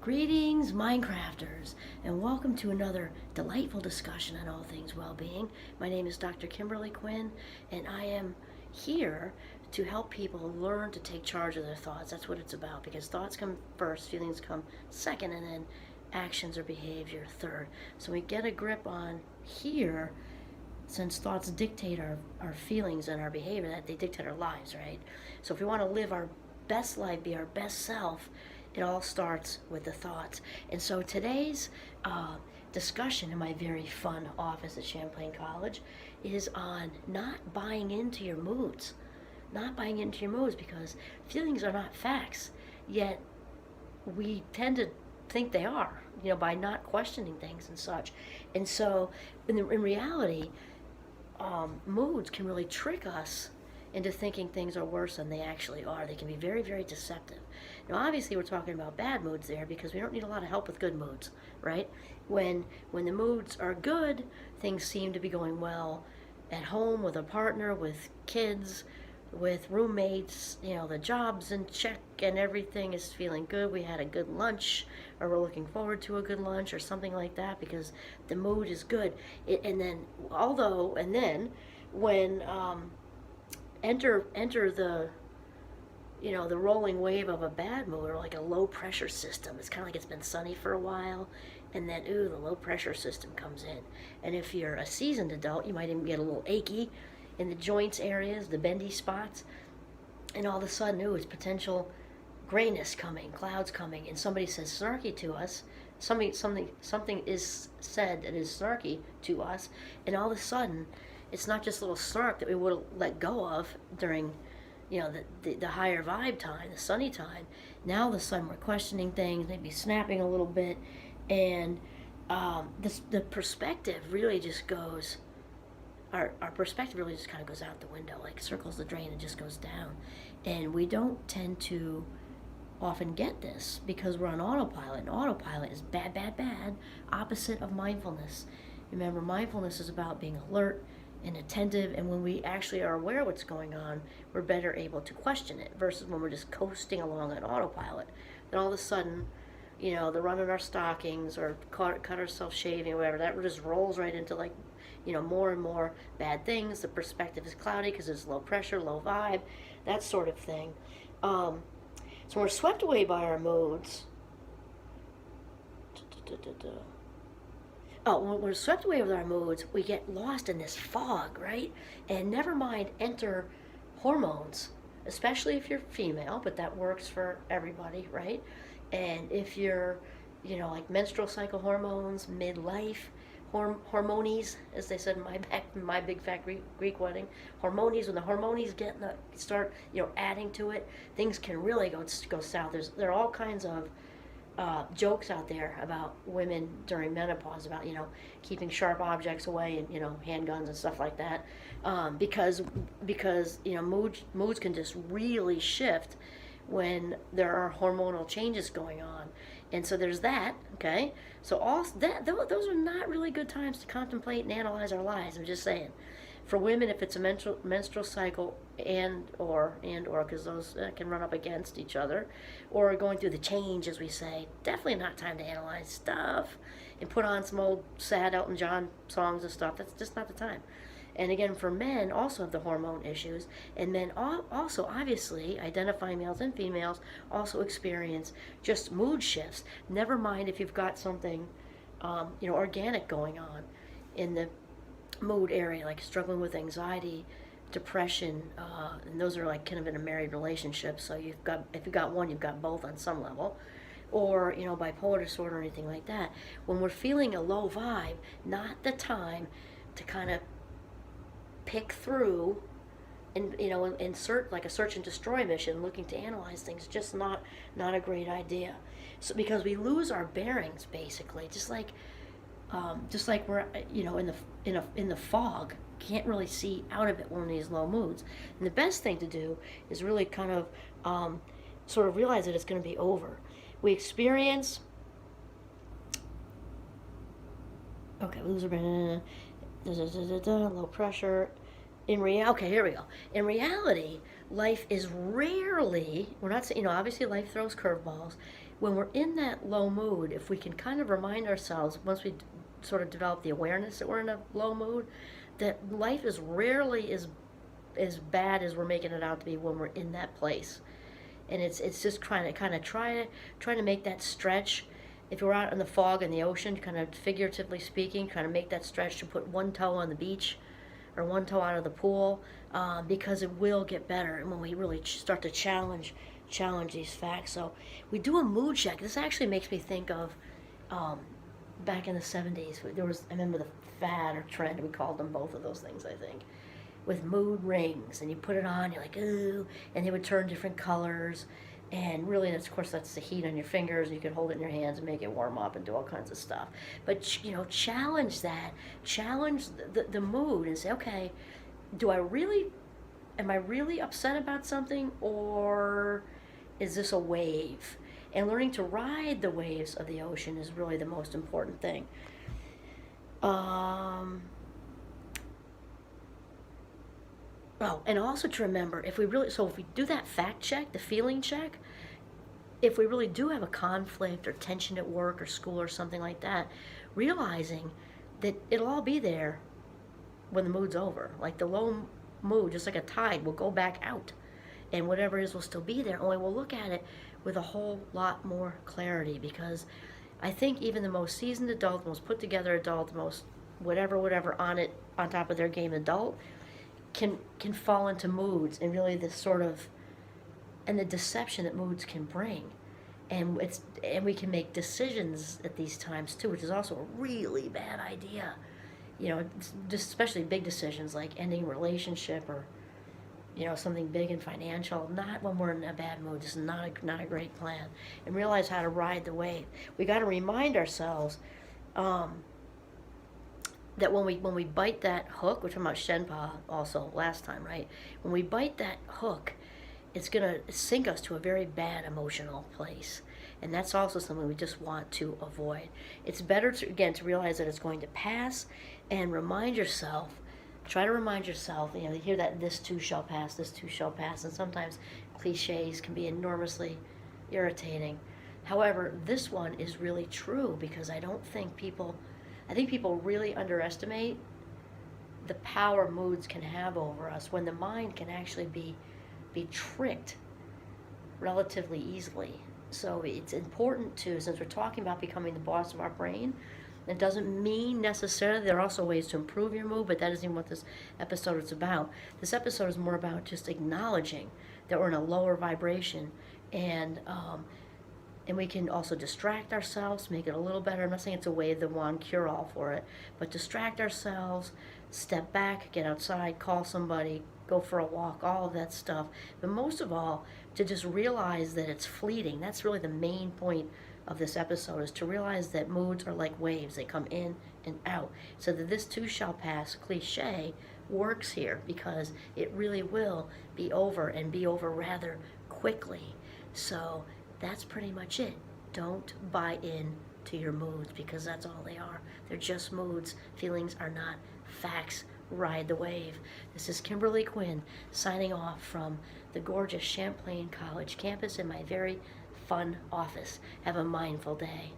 Greetings, Minecrafters, and welcome to another delightful discussion on all things well-being. My name is Dr. Kimberly Quinn, and I am here to help people learn to take charge of their thoughts. That's what it's about, because thoughts come first, feelings come second, and then actions or behavior third. So we get a grip on here, since thoughts dictate our feelings and our behavior, that they dictate our lives, right? So if we want to live our best life, be our best self, it all starts with the thoughts. And so today's discussion in my very fun office at Champlain College is on not buying into your moods. Not buying into your moods, because feelings are not facts, yet we tend to think they are, by not questioning things and such. And so in reality, moods can really trick us into thinking things are worse than they actually are. They can be very, very deceptive. Now, obviously, we're talking about bad moods there, because we don't need a lot of help with good moods, right? When the moods are good, things seem to be going well at home, with a partner, with kids, with roommates. The job's in check and everything is feeling good. We had a good lunch, or we're looking forward to a good lunch, or something like that, because the mood is good. And then when enter the the rolling wave of a bad mood, or like a low pressure system. It's kind of like it's been sunny for a while, and then the low pressure system comes in. And if you're a seasoned adult, you might even get a little achy in the joints areas, the bendy spots, and all of a sudden, it's potential grayness coming, clouds coming, and somebody says snarky to us. Something is said that is snarky to us, and all of a sudden, it's not just a little snark that we would have let go of during, the higher vibe time, the sunny time. Now all of a sudden we're questioning things, maybe snapping a little bit, and the perspective really just goes. Our perspective really just kind of goes out the window, like circles the drain and just goes down. And we don't tend to often get this, because we're on autopilot, and autopilot is bad, bad, bad, opposite of mindfulness. Remember, mindfulness is about being alert and attentive, and when we actually are aware of what's going on, we're better able to question it, versus when we're just coasting along on autopilot. Then all of a sudden, the run in our stockings, or cut ourselves shaving, or whatever, that just rolls right into more and more bad things. The perspective is cloudy because it's low pressure, low vibe, that sort of thing. So when we're swept away by our moods, when we're swept away with our moods, we get lost in this fog, right? And never mind, enter hormones, especially if you're female, but that works for everybody, right? And if you're, like menstrual cycle hormones, midlife, hormonies, as they said in my big fat Greek wedding, hormonies. When the hormonies start adding to it, things can really go south. There are all kinds of jokes out there about women during menopause, about keeping sharp objects away, and handguns and stuff like that, because moods can just really shift when there are hormonal changes going on. And so there's that. Okay, so those are not really good times to contemplate and analyze our lives. I'm just saying. For women, if it's a menstrual cycle and or because those can run up against each other, or going through the change, as we say, definitely not time to analyze stuff and put on some old sad Elton John songs and stuff. That's just not the time. And again, for men, also have the hormone issues, and men also, obviously, identifying males and females, also experience just mood shifts. Never mind if you've got something, organic going on in the mood area, like struggling with anxiety, depression, and those are like kind of in a married relationship. So if you've got one, you've got both on some level, or bipolar disorder or anything like that. When we're feeling a low vibe, not the time to kind of pick through and insert like a search and destroy mission, looking to analyze things. Just not a great idea. So because we lose our bearings, basically, just like we're in the fog, can't really see out of it when these low moods. And the best thing to do is really kind of sort of realize that it's going to be over. We experience low pressure. Okay, here we go. In reality, life is rarely, we're not saying, obviously life throws curveballs. When we're in that low mood, if we can kind of remind ourselves, once we sort of develop the awareness that we're in a low mood, that life is rarely as bad as we're making it out to be when we're in that place. And it's just trying to make that stretch. If you're out in the fog in the ocean, kind of figuratively speaking, trying to make that stretch to put one toe on the beach or one toe out of the pool, because it will get better. And when we really start to challenge these facts, so we do a mood check. This actually makes me think of back in the 70s. I remember the fad or trend, we called them both of those things, I think, with mood rings, and you put it on, you're like, ooh, and they would turn different colors, and really, that's, of course, that's the heat on your fingers, and you can hold it in your hands and make it warm up and do all kinds of stuff. But, challenge the mood and say, okay, am I really upset about something, or is this a wave? And learning to ride the waves of the ocean is really the most important thing. And also to remember, if we do that fact check, the feeling check, if we really do have a conflict or tension at work or school or something like that, realizing that it'll all be there when the mood's over. Like the low mood, just like a tide, will go back out. And whatever it is will still be there, only we'll look at it with a whole lot more clarity, because I think even the most seasoned adult, the most put together adult, the most whatever on top of their game adult, can fall into moods, and really this sort of, and the deception that moods can bring, and we can make decisions at these times too, which is also a really bad idea. Just especially big decisions like ending a relationship or something big and financial. Not when we're in a bad mood. This is not a great plan. And realize how to ride the wave. We got to remind ourselves that when we bite that hook, we're talking about Shenpa also last time, right? When we bite that hook, it's going to sink us to a very bad emotional place. And that's also something we just want to avoid. It's better to realize that it's going to pass, and try to remind yourself, you hear that this too shall pass, and sometimes cliches can be enormously irritating. However, this one is really true, because I think people really underestimate the power moods can have over us, when the mind can actually be tricked relatively easily. So it's important since we're talking about becoming the boss of our brain, it doesn't mean necessarily, there are also ways to improve your mood, but that isn't what this episode is about. This episode is more about just acknowledging that we're in a lower vibration, and we can also distract ourselves, make it a little better. I'm not saying it's a wave the wand cure-all for it, but distract ourselves, step back, get outside, call somebody, go for a walk, all of that stuff. But most of all, to just realize that it's fleeting. That's really the main point of this episode, is to realize that moods are like waves. They come in and out. So that this too shall pass cliche works here, because it really will be over, and be over rather quickly. So that's pretty much it. Don't buy in to your moods, because that's all they are. They're just moods. Feelings are not facts. Ride the wave. This is Kimberly Quinn signing off from the gorgeous Champlain College campus in my very fun office. Have a mindful day.